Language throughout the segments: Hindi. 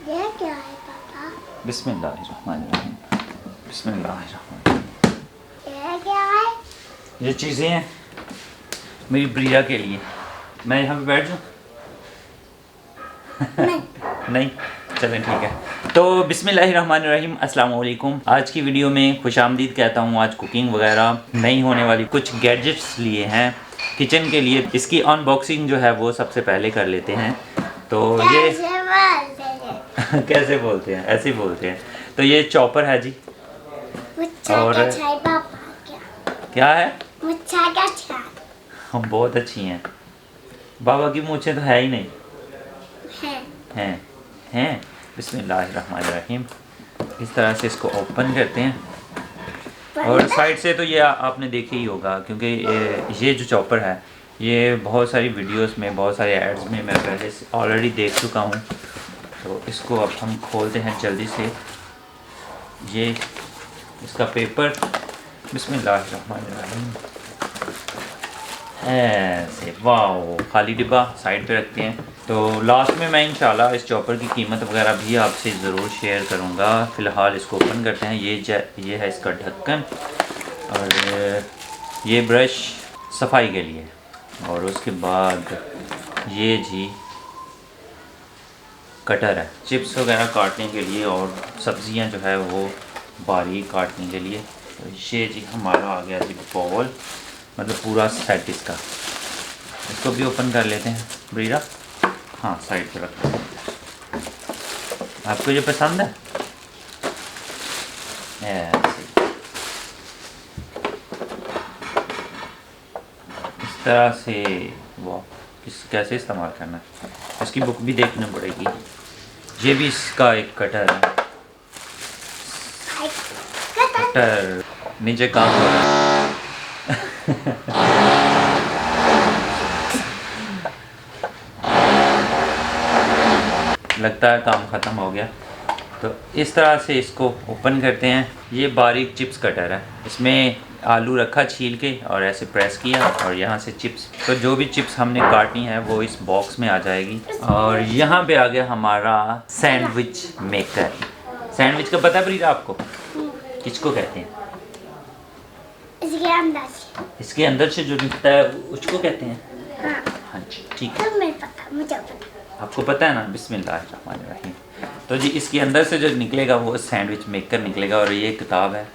ये क्या है पापा? बिस्मिल्लाहिर्रहमानिर्रहीम। बिस्मिल्लाहिर्रहमानिर्रहीम। ये क्या है? ये चीज़ें हैं मेरी ब्रिया के लिए। मैं यहाँ पे बैठ जाऊँ? नहीं। नहीं, चलें ठीक है। तो बिस्मिल्लाहिर्रहमानिर्रहीम, अस्सलाम वालेकुम। आज की वीडियो में खुशामदीद कहता हूँ। आज कुकिंग वगैरह नहीं होने वाली, कुछ गैजेट्स लिए हैं किचन के लिए। इसकी अनबॉक्सिंग जो है वो सबसे पहले कर लेते हैं। तो ये कैसे बोलते हैं? कैसे बोलते हैं? ऐसे ही बोलते हैं। तो ये चॉपर है जी। मुच्छा और का चाय पापा क्या है? मुच्छा का चाय हम बहुत अच्छी हैं। बाबा की मूंछें तो है ही नहीं। है। हैं। बिस्मिल्लाहिर्रहमानिर्रहीम। इस तरह से इसको ओपन करते हैं। और साइड से तो ये आपने देखा ही होगा, क्योंकि ये जो चॉपर है ये बहुत सारी वीडियोस में, बहुत सारे एड्स में मैं पहले ऑलरेडी देख चुका हूँ। तो इसको अब हम खोलते हैं जल्दी से। ये इसका पेपर, बिस्मिल्लाहिर्रहमानिर्रहीम। ऐसे, वाओ, खाली डिब्बा साइड पे रखते हैं। तो लास्ट में मैं इंशाल्लाह इस चॉपर की कीमत वगैरह भी आपसे ज़रूर शेयर करूँगा। फ़िलहाल इसको ओपन करते हैं। ये है इसका ढक्कन, और ये ब्रश सफाई के लिए। और उसके बाद ये जी कटर है, चिप्स वगैरह काटने के लिए, और सब्ज़ियाँ जो है वो बारीक काटने के लिए। तो ये जी हमारा आ गया जी बाउल, मतलब पूरा सेट इसका। इसको भी ओपन कर लेते हैं ब्रीरा। हाँ, साइड पे रखते हैं। आपको ये पसंद है? ऐसे इस तरह से। वाह, कैसे इस्तेमाल करना है, इसकी बुक भी देखनी पड़ेगी। ये भी इसका एक कटर है। कटर नीचे काम हो रहा है। लगता है काम ख़त्म हो गया। तो इस तरह से इसको ओपन करते हैं। ये बारीक चिप्स कटर है। इसमें आलू रखा छील के और ऐसे प्रेस किया, और यहाँ से चिप्स, तो जो भी चिप्स हमने काटनी है वो इस बॉक्स में आ जाएगी। और यहाँ पे आ गया हमारा सैंडविच मेकर। सैंडविच का पता है ब्रीरा आपको? किसको कहते हैं? इसके अंदर से जो निकलता है उसको कहते हैं। हाँ जी, ठीक है। मुझे पता। आपको पता है ना? बिस्मिल्लाहिर्रहमानिर्रहीम। तो जी इसके अंदर से जो निकलेगा वो सैंडविच मेकर निकलेगा। और ये किताब है,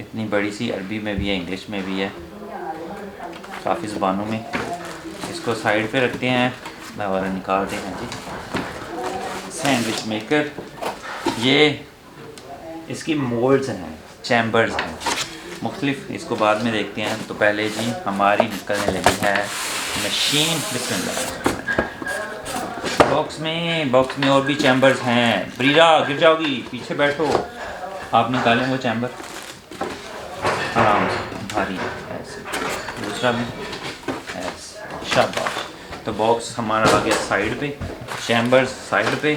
इतनी बड़ी सी, अरबी में भी है, इंग्लिश में भी है, काफ़ी ज़ुबानों में। इसको साइड पे रखते हैं और निकालते हैं जी सैंडविच मेकर। ये इसकी मोल्ड्स हैं, चैम्बर्स हैं मुख्तलिफ, इसको बाद में देखते हैं। तो पहले जी हमारी निकलने लगी है मशीन। बिस्मिल्लाह। बॉक्स में और भी चैम्बर्स हैं। ब्रीरा गिर जाओगी, पीछे बैठो। आप निकालें वो चैम्बर आराम से, भारी ऐसे, दूसरा भी ऐसे, शाबाश। तो बॉक्स हमारा आ गया साइड पे, चैम्बर्स साइड पे,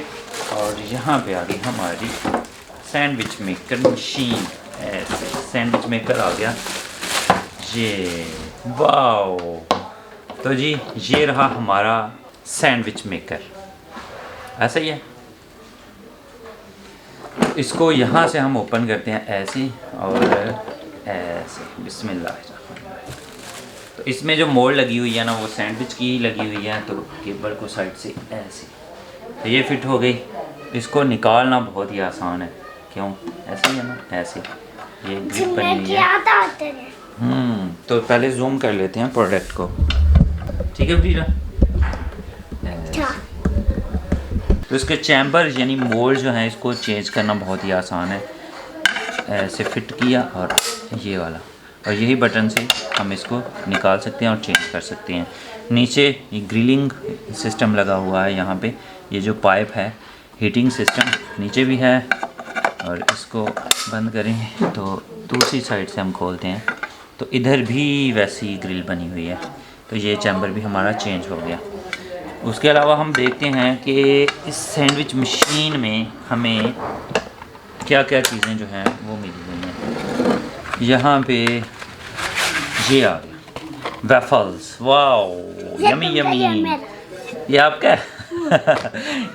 और यहाँ पे आ गई हमारी सैंडविच मेकर मशीन। ऐसे सैंडविच मेकर आ गया ये। वाओ! तो जी ये रहा हमारा सैंडविच मेकर। ऐसा ही है। इसको यहाँ से हम ओपन करते हैं ऐसे और ऐसे। बिस्मिल्लाह। तो इसमें जो मोल्ड लगी हुई है ना वो सैंडविच की लगी हुई है। तो केबल को साइड से ऐसे, तो ये फिट हो गई। इसको निकालना बहुत ही आसान है। क्यों? ऐसे ही है ना, ऐसे। ये ग्रिप बनी हुई है। तो पहले जूम कर लेते हैं प्रोडक्ट को, ठीक है ब्रीरा? तो इसके चैम्बर यानी मोल्ड जो हैं इसको चेंज करना बहुत ही आसान है। ऐसे फिट किया और ये वाला, और यही बटन से हम इसको निकाल सकते हैं और चेंज कर सकते हैं। नीचे ये ग्रिलिंग सिस्टम लगा हुआ है। यहाँ पे ये जो पाइप है, हीटिंग सिस्टम नीचे भी है। और इसको बंद करें तो दूसरी साइड से हम खोलते हैं, तो इधर भी वैसी ग्रिल बनी हुई है। तो ये चैम्बर भी हमारा चेंज हो गया। उसके अलावा हम देखते हैं कि इस सैंडविच मशीन में हमें क्या क्या चीज़ें जो हैं वो मिली हुई हैं। यहाँ पे ये आ गया वेफल्स। Wow, yummy yummy. ये आपका है?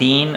3